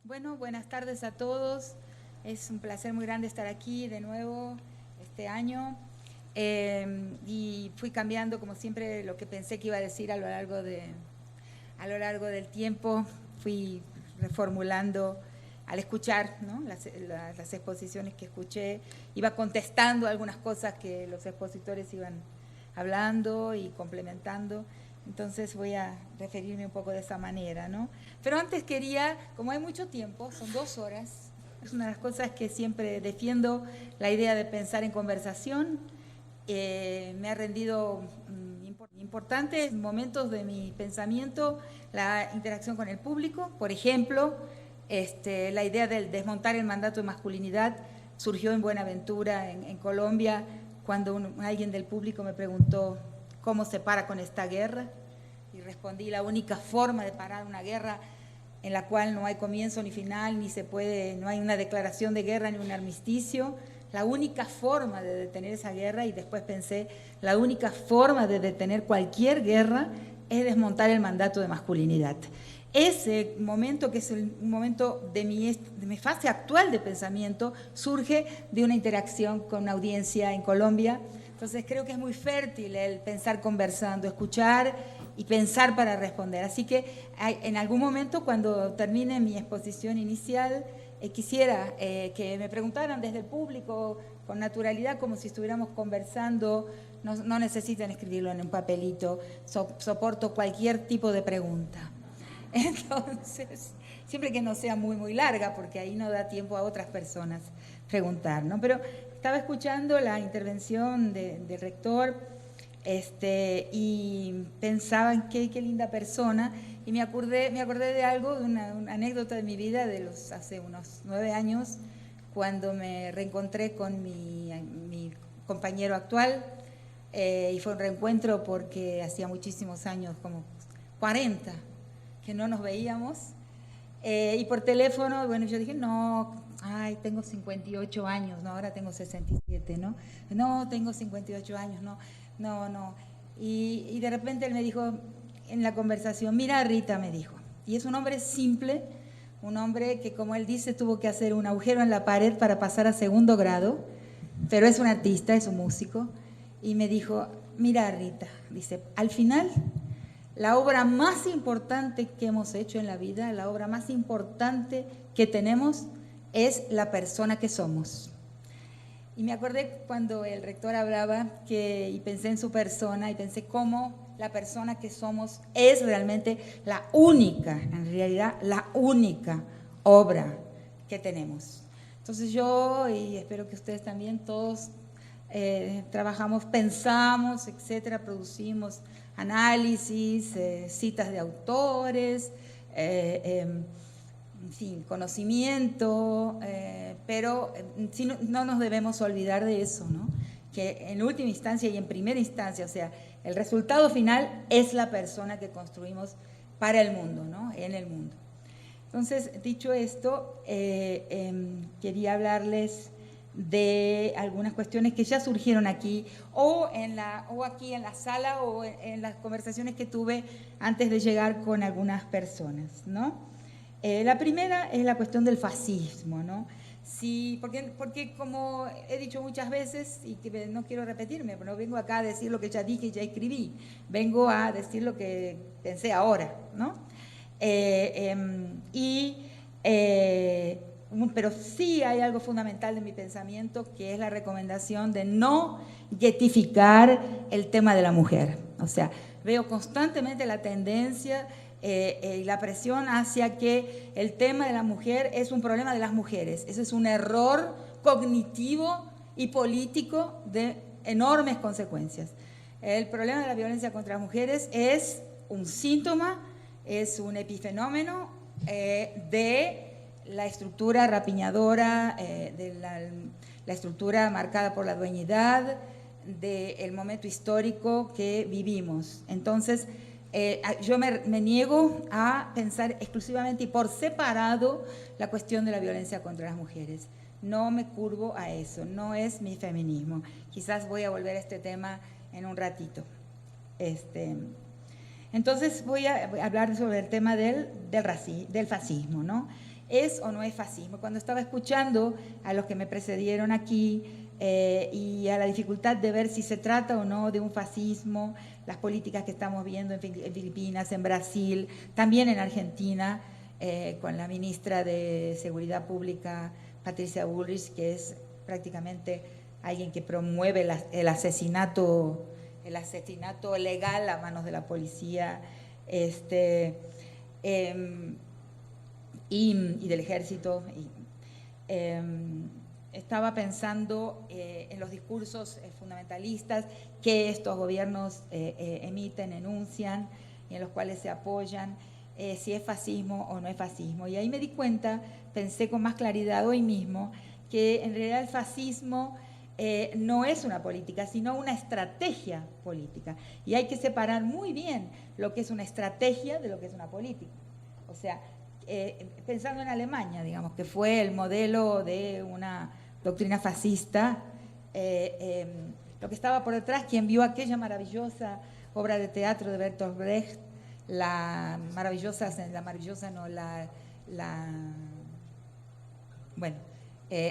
Bueno, buenas tardes a todos. Es un placer muy grande estar aquí de nuevo este año. Y fui cambiando, como siempre, lo que pensé que iba a decir a lo largo del tiempo. Fui reformulando al escuchar, ¿no? las exposiciones que escuché. Iba contestando algunas cosas que los expositores iban hablando y complementando. Entonces voy a referirme un poco de esa manera, ¿no? Pero antes quería, como hay mucho tiempo, son 2 horas, es una de las cosas que siempre defiendo, la idea de pensar en conversación. Me ha rendido importantes momentos de mi pensamiento la interacción con el público. Por ejemplo, la idea del desmontar el mandato de masculinidad surgió en Buenaventura, en Colombia, cuando alguien del público me preguntó cómo se para con esta guerra, y respondí: la única forma de parar una guerra en la cual no hay comienzo ni final, no hay una declaración de guerra ni un armisticio, la única forma de detener esa guerra, y después pensé, la única forma de detener cualquier guerra es desmontar el mandato de masculinidad. Ese momento, que es un momento de mi fase actual de pensamiento, surge de una interacción con una audiencia en Colombia. Entonces creo que es muy fértil el pensar conversando, escuchar y pensar para responder. Así que en algún momento, cuando termine mi exposición inicial, quisiera que me preguntaran desde el público con naturalidad, como si estuviéramos conversando. No necesitan escribirlo en un papelito, soporto cualquier tipo de pregunta. Entonces, siempre que no sea muy larga, porque ahí no da tiempo a otras personas preguntar, ¿no? Pero estaba escuchando la intervención del rector, y pensaba en qué linda persona, y me acordé de algo, de una anécdota de mi vida hace unos 9 años, cuando me reencontré con mi compañero actual, y fue un reencuentro porque hacía muchísimos años, como 40, que no nos veíamos, y por teléfono. Bueno, yo dije, no, tengo 58 años, no, ahora tengo 67, ¿no? No, tengo 58 años, no. Y de repente él me dijo en la conversación: mira, Rita, me dijo, y es un hombre simple, un hombre que, como él dice, tuvo que hacer un agujero en la pared para pasar a segundo grado, pero es un artista, es un músico, y me dijo: mira, Rita, dice, al final la obra más importante que hemos hecho en la vida, la obra más importante que tenemos, es la persona que somos. Y me acordé cuando el rector hablaba y pensé en su persona, y pensé cómo la persona que somos es realmente la única, en realidad la única obra que tenemos. Entonces yo, y espero que ustedes también, todos trabajamos, pensamos, etcétera, producimos análisis, citas de autores, en fin, conocimiento, pero sí, no nos debemos olvidar de eso, ¿no? Que en última instancia y en primera instancia, o sea, el resultado final es la persona que construimos para el mundo, ¿no? En el mundo. Entonces, dicho esto, quería hablarles de algunas cuestiones que ya surgieron aquí, o aquí en la sala, o en las conversaciones que tuve antes de llegar con algunas personas, ¿no? La primera es la cuestión del fascismo, ¿no? Sí, porque como he dicho muchas veces, y que no quiero repetirme, pero no vengo acá a decir lo que ya dije y ya escribí, vengo a decir lo que pensé ahora, ¿no? Y pero sí hay algo fundamental de mi pensamiento, que es la recomendación de no yetificar el tema de la mujer. O sea, veo constantemente la tendencia y la presión hacia que el tema de la mujer es un problema de las mujeres. Ese es un error cognitivo y político de enormes consecuencias. El problema de la violencia contra las mujeres es un síntoma, es un epifenómeno de la estructura rapiñadora, de la estructura marcada por la dueñidad, del momento histórico que vivimos. Entonces, yo me niego a pensar exclusivamente y por separado la cuestión de la violencia contra las mujeres. No me curvo a eso, no es mi feminismo. Quizás voy a volver a este tema en un ratito. Entonces voy a hablar sobre el tema del fascismo, ¿no? ¿Es o no es fascismo? Cuando estaba escuchando a los que me precedieron aquí y a la dificultad de ver si se trata o no de un fascismo, las políticas que estamos viendo en Filipinas, en Brasil, también en Argentina, con la ministra de Seguridad Pública, Patricia Bullrich, que es prácticamente alguien que promueve el asesinato legal a manos de la policía y del ejército. Estaba pensando en los discursos fundamentalistas que estos gobiernos emiten, enuncian, y en los cuales se apoyan, si es fascismo o no es fascismo. Y ahí me di cuenta, pensé con más claridad hoy mismo, que en realidad el fascismo no es una política, sino una estrategia política. Y hay que separar muy bien lo que es una estrategia de lo que es una política. O sea, pensando en Alemania, digamos, que fue el modelo de una doctrina fascista, lo que estaba por detrás, quien vio aquella maravillosa obra de teatro de Bertolt Brecht,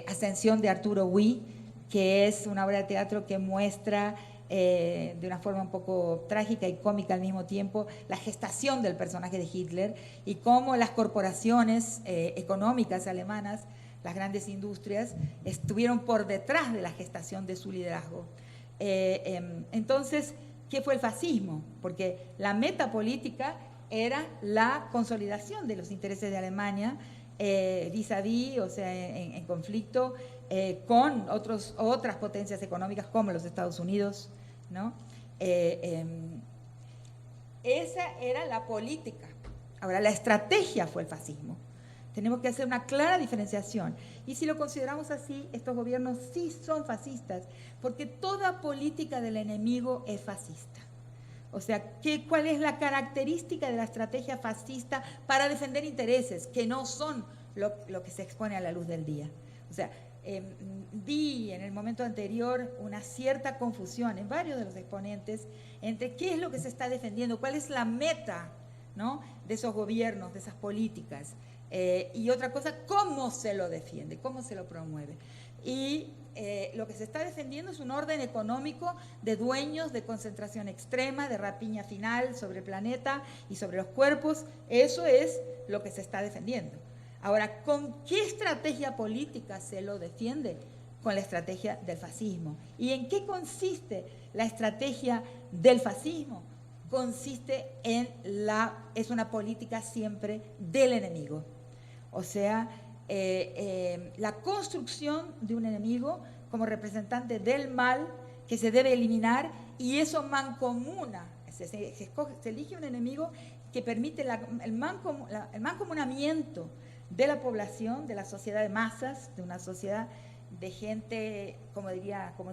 Ascensión de Arturo Huy, que es una obra de teatro que muestra de una forma un poco trágica y cómica al mismo tiempo la gestación del personaje de Hitler y cómo las corporaciones económicas alemanas, las grandes industrias, estuvieron por detrás de la gestación de su liderazgo. Entonces, ¿qué fue el fascismo? Porque la meta política era la consolidación de los intereses de Alemania vis-à-vis, o sea, en conflicto con otras potencias económicas como los Estados Unidos, ¿no? Esa era la política. Ahora, la estrategia fue el fascismo. Tenemos que hacer una clara diferenciación. Y si lo consideramos así, estos gobiernos sí son fascistas, porque toda política del enemigo es fascista. O sea, ¿cuál es la característica de la estrategia fascista para defender intereses que no son lo que se expone a la luz del día? O sea, vi en el momento anterior una cierta confusión en varios de los exponentes entre qué es lo que se está defendiendo, cuál es la meta, ¿no?, de esos gobiernos, de esas políticas, y otra cosa, cómo se lo defiende, cómo se lo promueve. Y lo que se está defendiendo es un orden económico de dueños, de concentración extrema, de rapiña final sobre el planeta y sobre los cuerpos. Eso es lo que se está defendiendo. Ahora, ¿con qué estrategia política se lo defiende? Con la estrategia del fascismo. ¿Y en qué consiste la estrategia del fascismo? Consiste es una política siempre del enemigo. O sea, la construcción de un enemigo como representante del mal que se debe eliminar, y eso mancomuna. Se elige un enemigo que permite el mancomunamiento de la población, de la sociedad de masas, de una sociedad de gente, como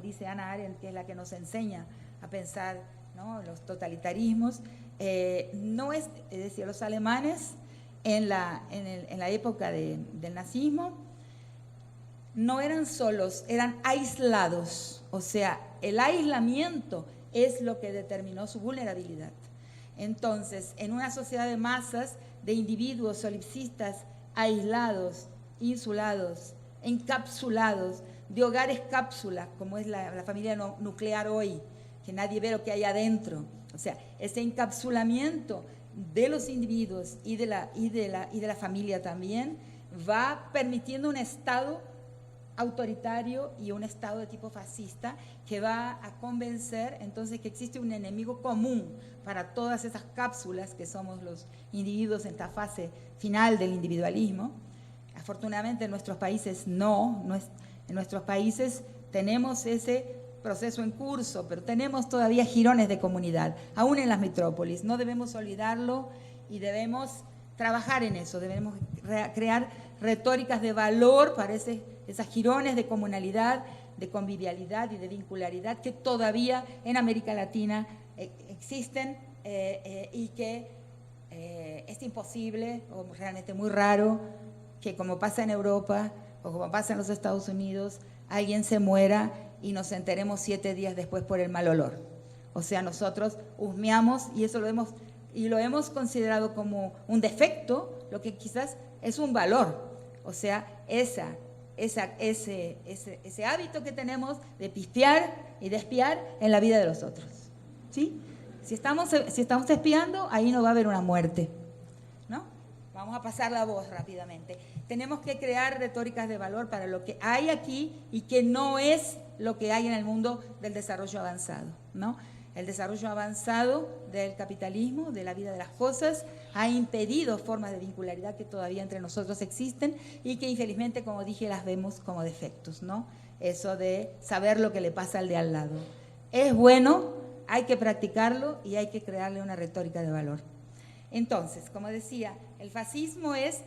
dice Hannah Arendt, que es la que nos enseña a pensar, ¿no?, los totalitarismos. Es decir, los alemanes en la época del nazismo no eran solos, eran aislados. O sea, el aislamiento es lo que determinó su vulnerabilidad. Entonces, en una sociedad de masas, de individuos solipsistas, aislados, insulados, encapsulados, de hogares cápsula, como es la familia nuclear hoy, que nadie ve lo que hay adentro. O sea, ese encapsulamiento de los individuos y de la familia también va permitiendo un Estado autoritario y un Estado de tipo fascista que va a convencer entonces que existe un enemigo común para todas esas cápsulas que somos los individuos en esta fase final del individualismo. Afortunadamente en nuestros países en nuestros países tenemos ese proceso en curso, pero tenemos todavía jirones de comunidad, aún en las metrópolis. No debemos olvidarlo y debemos trabajar en eso, debemos crear retóricas de valor para esas jirones de comunalidad, de convivialidad y de vincularidad que todavía en América Latina existen y que es imposible o realmente muy raro que, como pasa en Europa o como pasa en los Estados Unidos, alguien se muera y nos enteremos 7 días después por el mal olor. O sea, nosotros husmeamos y eso lo hemos considerado como un defecto, lo que quizás es un valor. O sea, ese hábito que tenemos de pispiar y de espiar en la vida de los otros. ¿Sí? Si estamos espiando, ahí no va a haber una muerte, ¿no? Vamos a pasar la voz rápidamente. Tenemos que crear retóricas de valor para lo que hay aquí y que no es lo que hay en el mundo del desarrollo avanzado, ¿no? El desarrollo avanzado del capitalismo, de la vida de las cosas, ha impedido formas de vincularidad que todavía entre nosotros existen y que infelizmente, como dije, las vemos como defectos, ¿no? Eso de saber lo que le pasa al de al lado. Es bueno, hay que practicarlo y hay que crearle una retórica de valor. Entonces, como decía, el fascismo es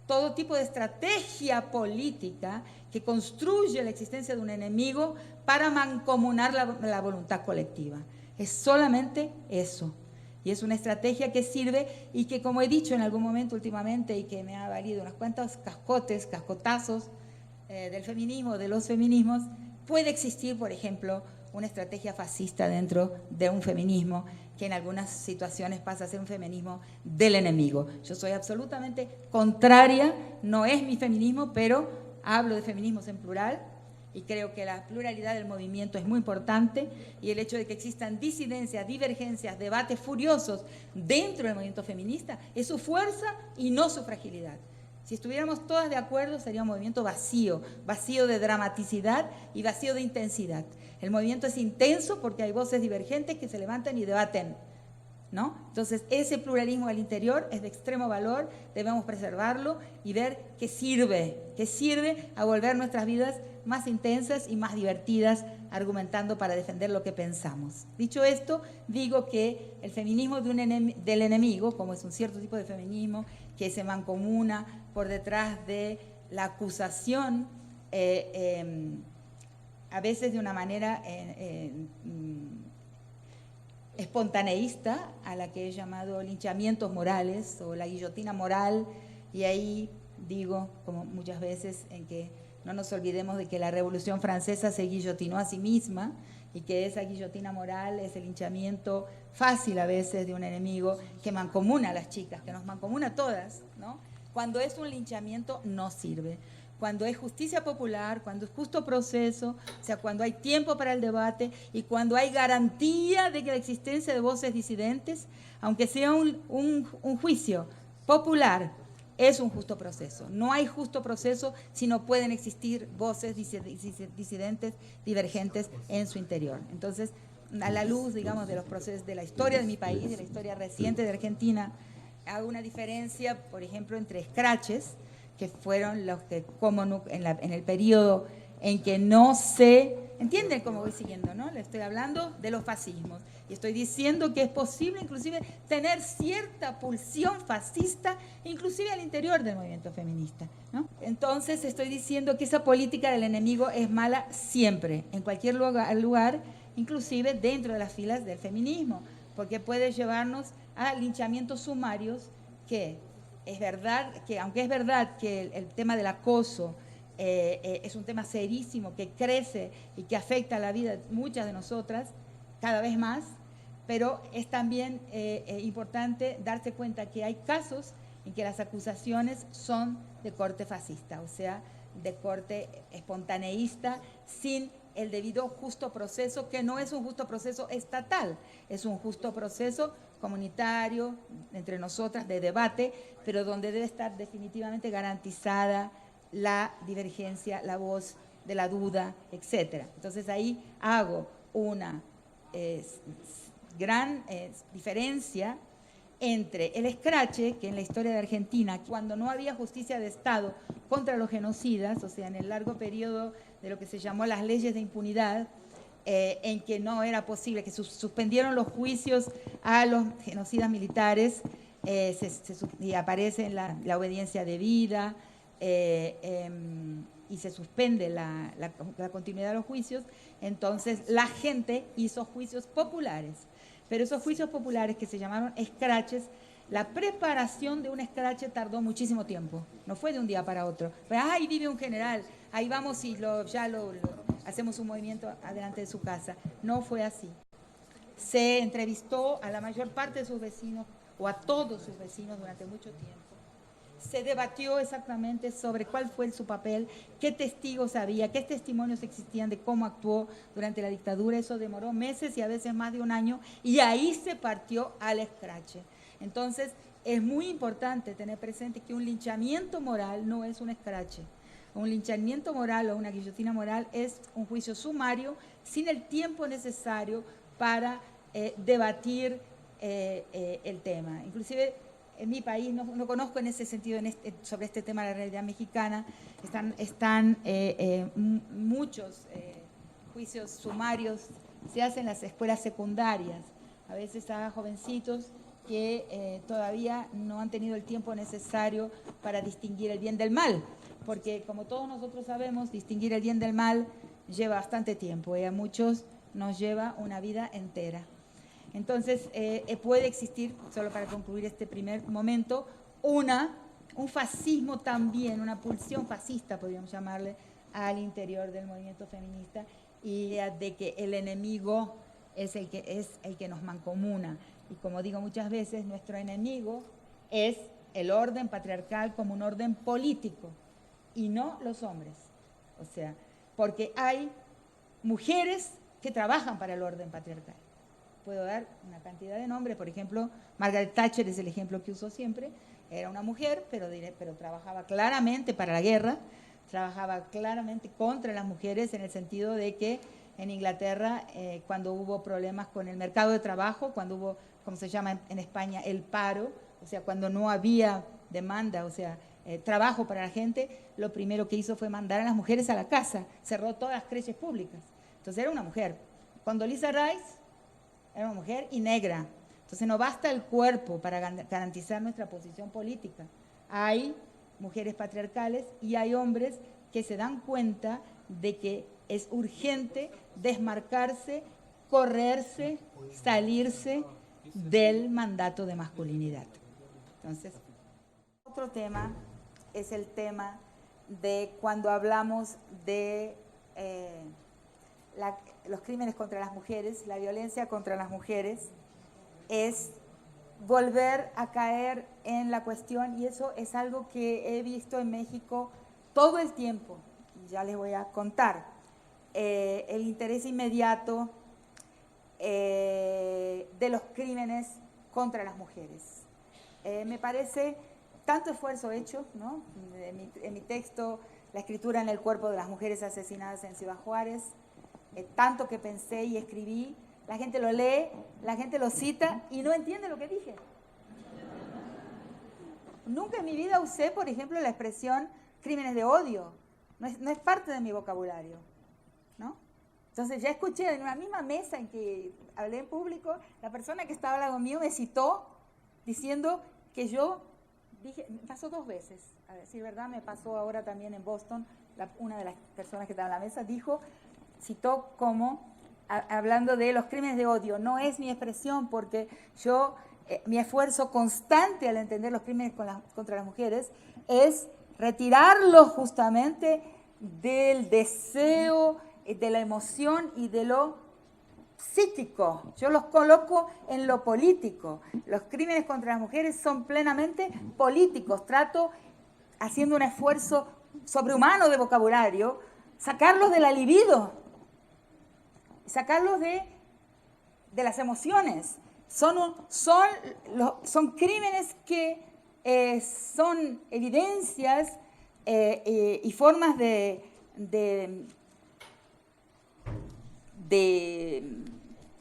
todo tipo de estrategia política que construye la existencia de un enemigo para mancomunar la voluntad colectiva. Es solamente eso. Y es una estrategia que sirve y que, como he dicho en algún momento últimamente y que me ha valido unos cuantos cascotazos del feminismo, de los feminismos, puede existir, por ejemplo, una estrategia fascista dentro de un feminismo que en algunas situaciones pasa a ser un feminismo del enemigo. Yo soy absolutamente contraria, no es mi feminismo, pero hablo de feminismos en plural y creo que la pluralidad del movimiento es muy importante y el hecho de que existan disidencias, divergencias, debates furiosos dentro del movimiento feminista es su fuerza y no su fragilidad. Si estuviéramos todas de acuerdo sería un movimiento vacío, vacío de dramaticidad y vacío de intensidad. El movimiento es intenso porque hay voces divergentes que se levantan y debaten, ¿no? Entonces, ese pluralismo al interior es de extremo valor, debemos preservarlo y ver que sirve a volver nuestras vidas más intensas y más divertidas, argumentando para defender lo que pensamos. Dicho esto, digo que el feminismo del enemigo, como es un cierto tipo de feminismo que se mancomuna por detrás de la acusación, a veces de una manera espontaneísta, a la que he llamado linchamientos morales o la guillotina moral, y ahí digo, como muchas veces, en que no nos olvidemos de que la Revolución Francesa se guillotinó a sí misma y que esa guillotina moral es el linchamiento fácil a veces de un enemigo que mancomuna a las chicas, que nos mancomuna a todas, ¿no? Cuando es un linchamiento no sirve. Cuando es justicia popular, cuando es justo proceso, o sea, cuando hay tiempo para el debate y cuando hay garantía de que la existencia de voces disidentes, aunque sea un juicio popular, es un justo proceso. No hay justo proceso si no pueden existir voces disidentes, divergentes en su interior. Entonces, a la luz, digamos, de los procesos de la historia de mi país, de la historia reciente de Argentina, hago una diferencia, por ejemplo, entre escraches, que fueron los que, como en el periodo en que no se... ¿Entienden cómo voy siguiendo, no? Le estoy hablando de los fascismos. Y estoy diciendo que es posible inclusive tener cierta pulsión fascista, inclusive al interior del movimiento feminista, ¿no? Entonces estoy diciendo que esa política del enemigo es mala siempre, en cualquier lugar, inclusive dentro de las filas del feminismo, porque puede llevarnos a linchamientos sumarios que es verdad que, aunque es verdad que el tema del acoso es un tema serísimo que crece y que afecta la vida de muchas de nosotras cada vez más, pero es también importante darse cuenta que hay casos en que las acusaciones son de corte fascista, o sea, de corte espontaneísta, sin el debido justo proceso, que no es un justo proceso estatal, es un justo proceso comunitario, entre nosotras, de debate, pero donde debe estar definitivamente garantizada la divergencia, la voz de la duda, etc. Entonces ahí hago una gran diferencia entre el escrache, que en la historia de Argentina, cuando no había justicia de Estado contra los genocidas, o sea, en el largo periodo de lo que se llamó las leyes de impunidad, en que no era posible, que suspendieron los juicios a los genocidas militares, y aparece la obediencia debida, y se suspende la continuidad de los juicios. Entonces la gente hizo juicios populares, pero esos juicios populares que se llamaron escraches, la preparación de un escrache tardó muchísimo tiempo, no fue de un día para otro. Ahí vive un general, ahí vamos y hacemos un movimiento adelante de su casa. No fue así. Se entrevistó a la mayor parte de sus vecinos o a todos sus vecinos durante mucho tiempo. se debatió exactamente sobre cuál fue su papel, qué testigos había, qué testimonios existían de cómo actuó durante la dictadura. Eso demoró meses y a veces más de un año, y ahí se partió al escrache. Entonces, es muy importante tener presente que un linchamiento moral no es un escrache. Un linchamiento moral o una guillotina moral es un juicio sumario sin el tiempo necesario para debatir el tema. Inclusive en mi país no conozco en ese sentido sobre este tema de la realidad mexicana. Están muchos juicios sumarios se hacen en las escuelas secundarias. A veces a jovencitos que todavía no han tenido el tiempo necesario para distinguir el bien del mal, porque como todos nosotros sabemos, distinguir el bien del mal lleva bastante tiempo y a muchos nos lleva una vida entera. Entonces, puede existir, solo para concluir este primer momento, un fascismo también, una pulsión fascista, podríamos llamarle, al interior del movimiento feminista, y de que el enemigo es el que nos mancomuna. Y como digo muchas veces, nuestro enemigo es el orden patriarcal como un orden político, y no los hombres. O sea, porque hay mujeres que trabajan para el orden patriarcal. Puedo dar una cantidad de nombres, por ejemplo, Margaret Thatcher es el ejemplo que uso siempre. Era una mujer, pero trabajaba claramente para la guerra, trabajaba claramente contra las mujeres en el sentido de que en Inglaterra, cuando hubo problemas con el mercado de trabajo, cuando hubo, como se llama en España, el paro, o sea, cuando no había demanda, o sea, trabajo para la gente, lo primero que hizo fue mandar a las mujeres a la casa, cerró todas las creches públicas. Entonces era una mujer. Condoleezza Rice era una mujer y negra. Entonces no basta el cuerpo para garantizar nuestra posición política. Hay mujeres patriarcales y hay hombres que se dan cuenta de que es urgente desmarcarse, correrse, salirse del mandato de masculinidad. Entonces, otro tema es el tema de cuando hablamos de los crímenes contra las mujeres, la violencia contra las mujeres, es volver a caer en la cuestión, y eso es algo que he visto en México todo el tiempo, y ya les voy a contar. El interés inmediato de los crímenes contra las mujeres. Me parece tanto esfuerzo hecho, ¿no? En mi texto, La escritura en el cuerpo de las mujeres asesinadas en Ciudad Juárez, tanto que pensé y escribí, la gente lo lee, la gente lo cita y no entiende lo que dije. Nunca en mi vida usé, por ejemplo, la expresión crímenes de odio. No es parte de mi vocabulario, ¿no? Entonces ya escuché en una misma mesa en que hablé en público, la persona que estaba al lado mío me citó diciendo que yo dije, me pasó 2 veces, a decir verdad, me pasó ahora también en Boston, una de las personas que estaba en la mesa citó como, hablando de los crímenes de odio, no es mi expresión porque yo, mi esfuerzo constante al entender los crímenes contra las mujeres es retirarlos justamente del deseo, de la emoción y de lo psíquico. Yo los coloco en lo político. Los crímenes contra las mujeres son plenamente políticos. Trato, haciendo un esfuerzo sobrehumano de vocabulario, sacarlos de la libido, sacarlos de las emociones. Son crímenes que son evidencias y formas de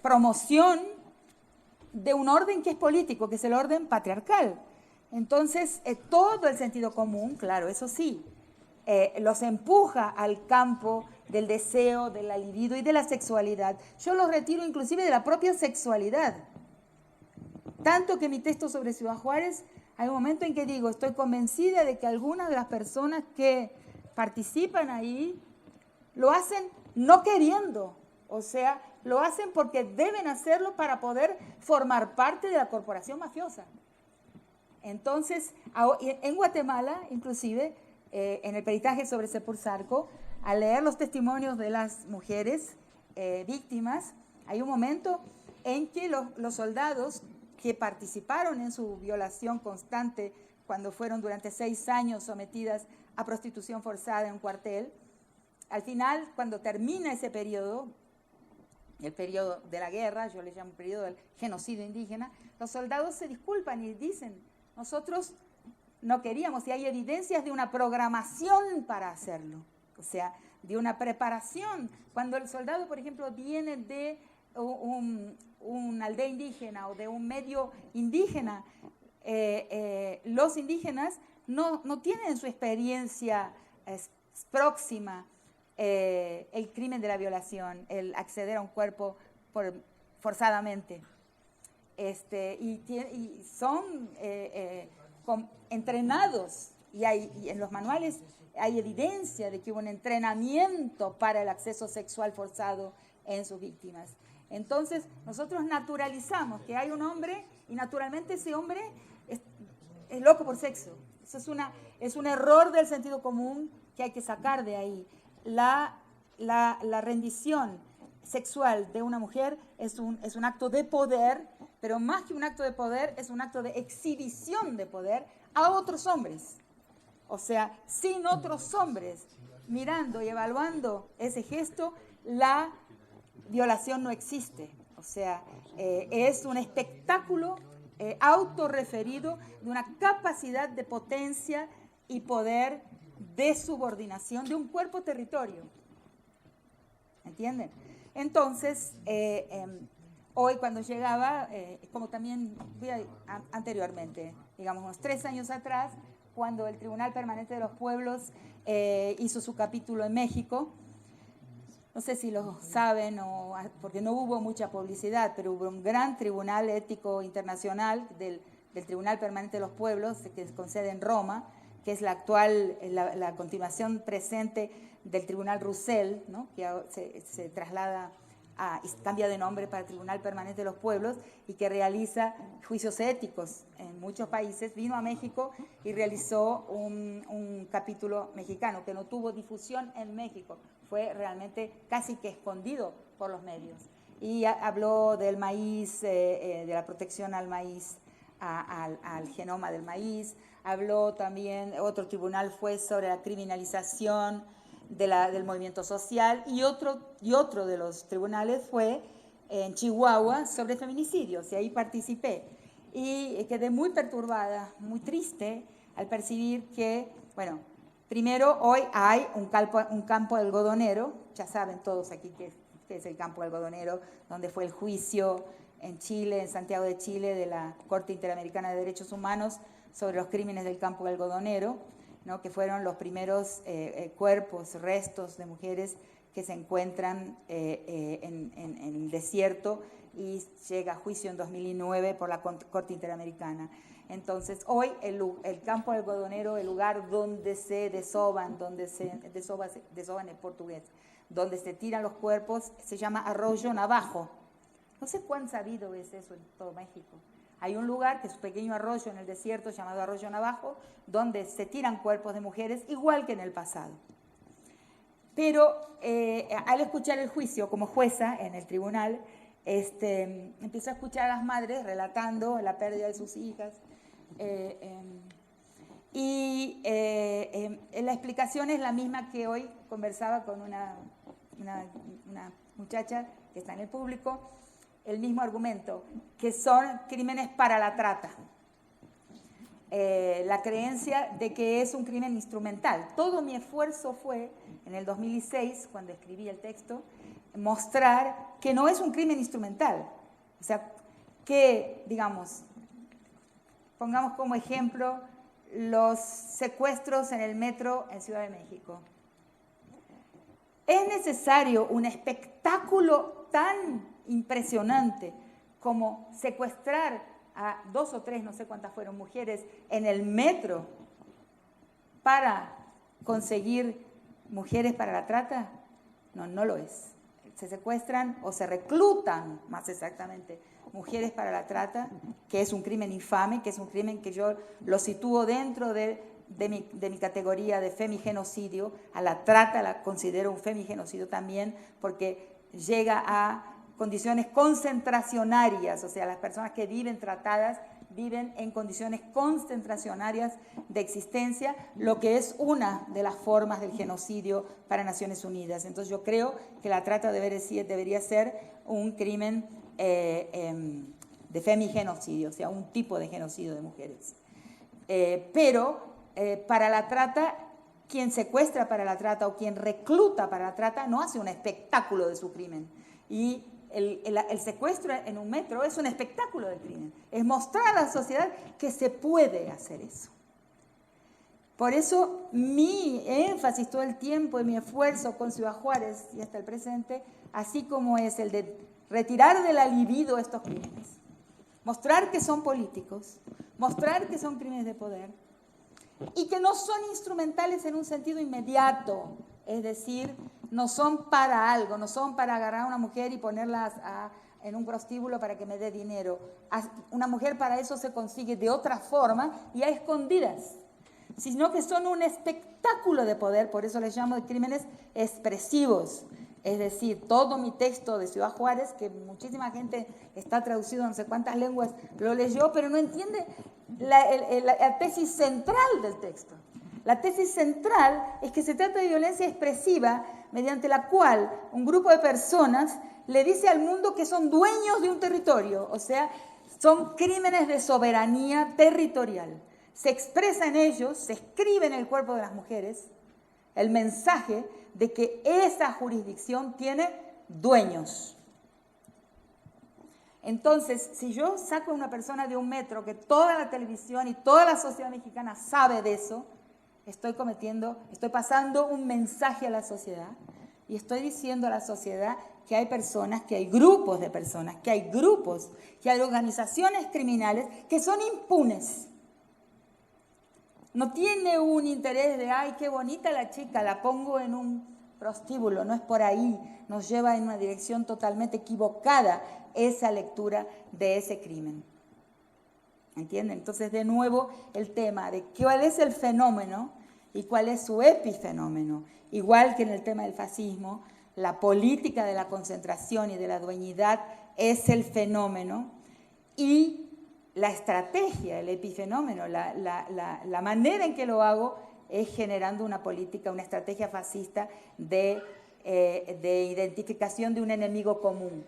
promoción de un orden que es político, que es el orden patriarcal. Entonces, todo el sentido común, claro, eso sí, los empuja al campo del deseo, de la libido y de la sexualidad. Yo los retiro inclusive de la propia sexualidad. Tanto que en mi texto sobre Ciudad Juárez hay un momento en que digo, estoy convencida de que algunas de las personas que participan ahí lo hacen no queriendo, o sea, lo hacen porque deben hacerlo para poder formar parte de la corporación mafiosa. Entonces, en Guatemala, inclusive, en el peritaje sobre Sepurzarco, al leer los testimonios de las mujeres víctimas, hay un momento en que los soldados que participaron en su violación constante cuando fueron durante 6 años sometidas a prostitución forzada en un cuartel. Al final, cuando termina ese periodo, el periodo de la guerra, yo le llamo periodo del genocidio indígena, los soldados se disculpan y dicen, nosotros no queríamos, y hay evidencias de una programación para hacerlo, o sea, de una preparación. Cuando el soldado, por ejemplo, viene de una aldea indígena o de un medio indígena, los indígenas no tienen en su experiencia próxima el crimen de la violación, el acceder a un cuerpo forzadamente. Y son entrenados, y en los manuales hay evidencia de que hubo un entrenamiento para el acceso sexual forzado en sus víctimas. Entonces, nosotros naturalizamos que hay un hombre y naturalmente ese hombre es loco por sexo. Eso es un error del sentido común que hay que sacar de ahí. La rendición sexual de una mujer es un acto de poder, pero más que un acto de poder, es un acto de exhibición de poder a otros hombres. O sea, sin otros hombres mirando y evaluando ese gesto, la violación no existe. O sea, es un espectáculo autorreferido de una capacidad de potencia y poder de subordinación de un cuerpo-territorio. ¿Entienden? Entonces, hoy cuando llegaba, como también fui anteriormente, digamos unos 3 años atrás, cuando el Tribunal Permanente de los Pueblos hizo su capítulo en México, no sé si lo saben, porque no hubo mucha publicidad, pero hubo un gran tribunal ético internacional del Tribunal Permanente de los Pueblos, que con sede en Roma, que es la continuación presente del Tribunal Roussel, ¿no? Que se traslada cambia de nombre para el Tribunal Permanente de los Pueblos y que realiza juicios éticos en muchos países. Vino a México y realizó un capítulo mexicano que no tuvo difusión en México, fue realmente casi que escondido por los medios. Y habló del maíz, de la protección al maíz, al genoma del maíz. Habló también, otro tribunal fue sobre la criminalización del movimiento social, y otro de los tribunales fue en Chihuahua sobre feminicidios, y ahí participé. Y quedé muy perturbada, muy triste al percibir que, bueno, primero hoy hay un campo algodonero, ya saben todos aquí que es el campo algodonero, donde fue el juicio en Chile, en Santiago de Chile, de la Corte Interamericana de Derechos Humanos sobre los crímenes del campo algodonero, ¿no? Que fueron los primeros cuerpos, restos de mujeres que se encuentran en el desierto, y llega a juicio en 2009 por la Corte Interamericana. Entonces, hoy el campo algodonero, el lugar donde se desoban, desoban en portugués, donde se tiran los cuerpos, se llama Arroyo Navajo. No sé cuán sabido es eso en todo México. Hay un lugar que es un pequeño arroyo en el desierto llamado Arroyo Navajo, donde se tiran cuerpos de mujeres, igual que en el pasado. Pero al escuchar el juicio como jueza en el tribunal, empiezo a escuchar a las madres relatando la pérdida de sus hijas. La explicación es la misma que hoy conversaba con una muchacha que está en el público. El mismo argumento, que son crímenes para la trata. La creencia de que es un crimen instrumental. Todo mi esfuerzo fue, en el 2006, cuando escribí el texto, mostrar que no es un crimen instrumental. O sea, que, digamos, pongamos como ejemplo los secuestros en el metro en Ciudad de México. Es necesario un espectáculo tan impresionante como secuestrar a 2 o 3, no sé cuántas fueron, mujeres en el metro para conseguir mujeres para la trata. No lo es. Se secuestran o se reclutan, más exactamente, mujeres para la trata, que es un crimen infame, que es un crimen que yo lo sitúo dentro de mi categoría de femigenocidio. A la trata la considero un femigenocidio también, porque llega a condiciones concentracionarias, o sea, las personas que viven tratadas viven en condiciones concentracionarias de existencia, lo que es una de las formas del genocidio para Naciones Unidas. Entonces yo creo que la trata debería ser un crimen de femigenocidio, o sea, un tipo de genocidio de mujeres. Pero para la trata, quien secuestra para la trata o quien recluta para la trata no hace un espectáculo de su crimen. Y el secuestro en un metro es un espectáculo del crimen. Es mostrar a la sociedad que se puede hacer eso. Por eso mi énfasis todo el tiempo y mi esfuerzo con Ciudad Juárez y hasta el presente, así como es el de retirar de la libido estos crímenes. Mostrar que son políticos, mostrar que son crímenes de poder y que no son instrumentales en un sentido inmediato, es decir, no son para algo, no son para agarrar a una mujer y ponerla en un prostíbulo para que me dé dinero. Una mujer para eso se consigue de otra forma y a escondidas, sino que son un espectáculo de poder, por eso les llamo de crímenes expresivos. Es decir, todo mi texto de Ciudad Juárez, que muchísima gente está traducido en no sé cuántas lenguas, lo leyó, pero no entiende la tesis central del texto. La tesis central es que se trata de violencia expresiva mediante la cual un grupo de personas le dice al mundo que son dueños de un territorio, o sea, son crímenes de soberanía territorial. Se expresa en ellos, se escribe en el cuerpo de las mujeres el mensaje de que esa jurisdicción tiene dueños. Entonces, si yo saco a una persona de un metro, que toda la televisión y toda la sociedad mexicana sabe de eso, estoy pasando un mensaje a la sociedad y estoy diciendo a la sociedad que hay personas, que hay grupos de personas, que hay grupos, que hay organizaciones criminales que son impunes. No tiene un interés de, ay, qué bonita la chica, la pongo en un prostíbulo, no es por ahí, nos lleva en una dirección totalmente equivocada esa lectura de ese crimen. ¿Entienden? Entonces, de nuevo, el tema de cuál es el fenómeno y cuál es su epifenómeno. Igual que en el tema del fascismo, la política de la concentración y de la dueñidad es el fenómeno y la estrategia, el epifenómeno, la manera en que lo hago es generando una política, una estrategia fascista de identificación de un enemigo común.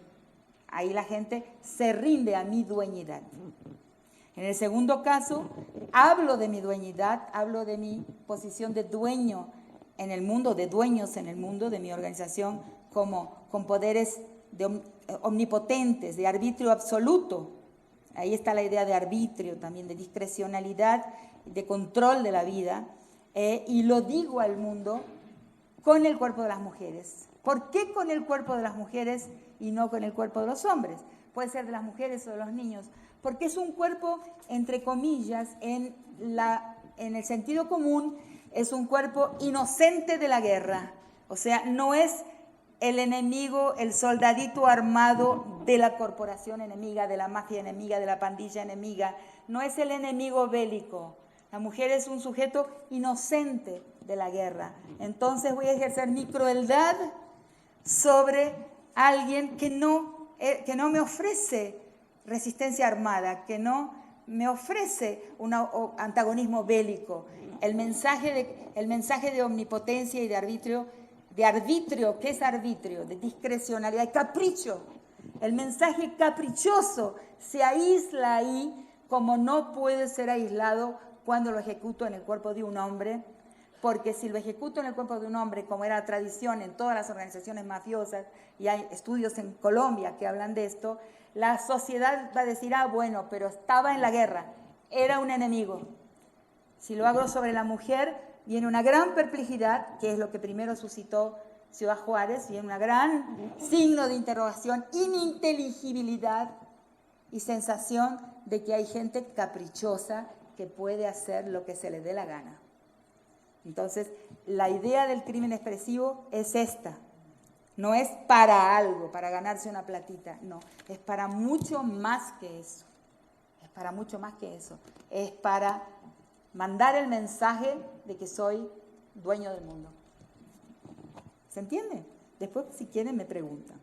Ahí la gente se rinde a mi dueñidad. En el segundo caso, hablo de mi dueñidad, hablo de mi posición de dueño en el mundo, de dueños en el mundo, de mi organización con poderes omnipotentes, de arbitrio absoluto. Ahí está la idea de arbitrio también, de discrecionalidad, de control de la vida. Y lo digo al mundo con el cuerpo de las mujeres. ¿Por qué con el cuerpo de las mujeres y no con el cuerpo de los hombres? Puede ser de las mujeres o de los niños. Porque es un cuerpo, entre comillas, en el sentido común, es un cuerpo inocente de la guerra. O sea, no es el enemigo, el soldadito armado de la corporación enemiga, de la mafia enemiga, de la pandilla enemiga. No es el enemigo bélico. La mujer es un sujeto inocente de la guerra. Entonces voy a ejercer mi crueldad sobre alguien que no me ofrece resistencia armada, que no me ofrece un antagonismo bélico. El mensaje de omnipotencia y de arbitrio, ¿qué es arbitrio? De discrecionalidad, de capricho. El mensaje caprichoso se aísla ahí como no puede ser aislado cuando lo ejecuto en el cuerpo de un hombre, porque si lo ejecuto en el cuerpo de un hombre, como era la tradición en todas las organizaciones mafiosas, y hay estudios en Colombia que hablan de esto, la sociedad va a decir, bueno, pero estaba en la guerra, era un enemigo. Si lo hago sobre la mujer, viene una gran perplejidad, que es lo que primero suscitó Ciudad Juárez, viene una gran signo de interrogación, ininteligibilidad y sensación de que hay gente caprichosa que puede hacer lo que se le dé la gana. Entonces, la idea del crimen expresivo es esta. No es para algo, para ganarse una platita, no. Es para mucho más que eso. Es para mucho más que eso. Es para mandar el mensaje de que soy dueño del mundo. ¿Se entiende? Después, si quieren, me preguntan.